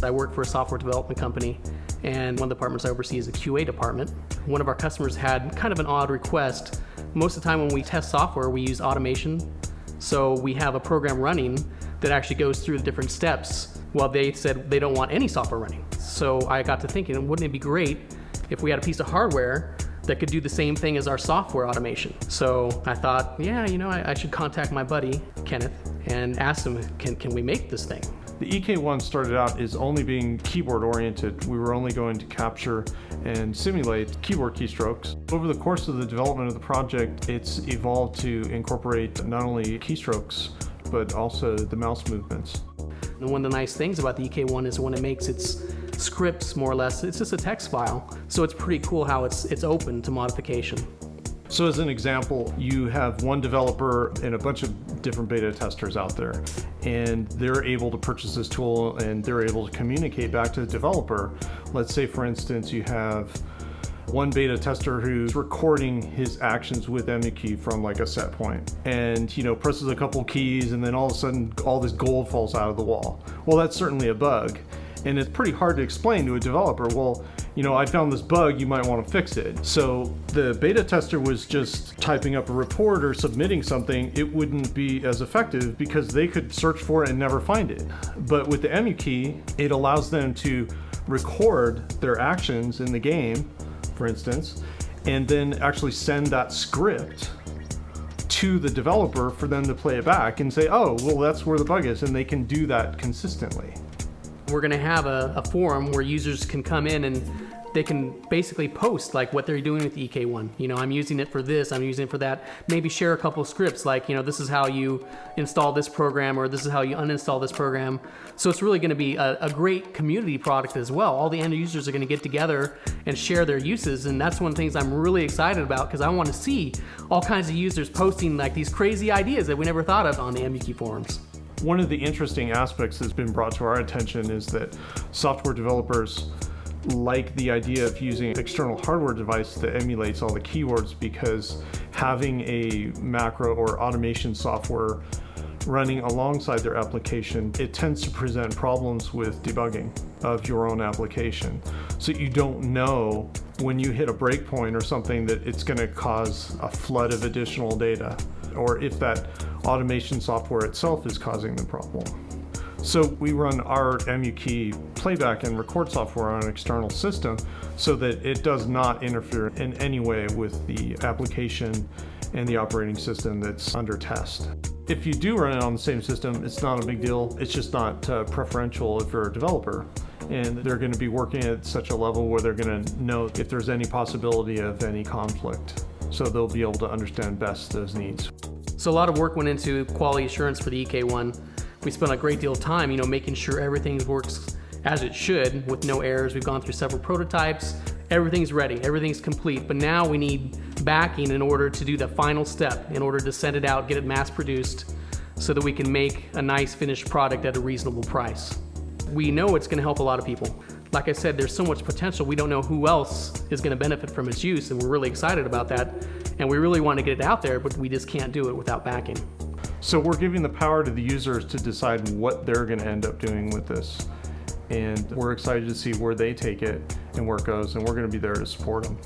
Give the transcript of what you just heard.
I work for a software development company, and one of the departments I oversee is a QA department. One of our customers had kind of an odd request. Most of the time when we test software, we use automation. So we have a program running that actually goes through the different steps, while they said they don't want any software running. So I got to thinking, wouldn't it be great if we had a piece of hardware that could do the same thing as our software automation? So I thought, yeah, I should contact my buddy, Kenneth, and ask him, can we make this thing? The EK1 started out as only being keyboard oriented. We were only going to capture and simulate keyboard keystrokes. Over the course of the development of the project, it's evolved to incorporate not only keystrokes, but also the mouse movements. And one of the nice things about the EK1 is when it makes its scripts, more or less, it's just a text file. So it's pretty cool how it's open to modification. So as an example, you have one developer and a bunch of different beta testers out there, and they're able to purchase this tool and they're able to communicate back to the developer. Let's say, for instance, you have one beta tester who's recording his actions with Emukey from like a set point, and presses a couple keys, and then all of a sudden all this gold falls out of the wall. Well, that's certainly a bug, and it's pretty hard to explain to a developer, well, I found this bug, you might want to fix it. So the beta tester was just typing up a report or submitting something, it wouldn't be as effective because they could search for it and never find it. But with the Emukey, it allows them to record their actions in the game, for instance, and then actually send that script to the developer for them to play it back and say, oh, well, that's where the bug is, and they can do that consistently. We're going to have a forum where users can come in and they can basically post like what they're doing with the EK1. I'm using it for this, I'm using it for that. Maybe share a couple of scripts like, this is how you install this program, or this is how you uninstall this program. So it's really going to be a great community product as well. All the end users are going to get together and share their uses, and that's one of the things I'm really excited about, because I want to see all kinds of users posting like these crazy ideas that we never thought of on the Emukey forums. One of the interesting aspects that's been brought to our attention is that software developers like the idea of using an external hardware device that emulates all the keywords, because having a macro or automation software running alongside their application, it tends to present problems with debugging of your own application. So you don't know when you hit a breakpoint or something that it's going to cause a flood of additional data, or if that automation software itself is causing the problem. So we run our Emukey playback and record software on an external system so that it does not interfere in any way with the application and the operating system that's under test. If you do run it on the same system, it's not a big deal. It's just not preferential if you're a developer. And they're going to be working at such a level where they're going to know if there's any possibility of any conflict. So they'll be able to understand best those needs. So a lot of work went into quality assurance for the EK1. We spent a great deal of time, making sure everything works as it should with no errors. We've gone through several prototypes. Everything's ready, everything's complete, but now we need backing in order to do the final step, in order to send it out, get it mass produced, so that we can make a nice finished product at a reasonable price. We know it's going to help a lot of people. Like I said, there's so much potential. We don't know who else is going to benefit from its use, and we're really excited about that. And we really want to get it out there, but we just can't do it without backing. So we're giving the power to the users to decide what they're going to end up doing with this. And we're excited to see where they take it and where it goes, and we're going to be there to support them.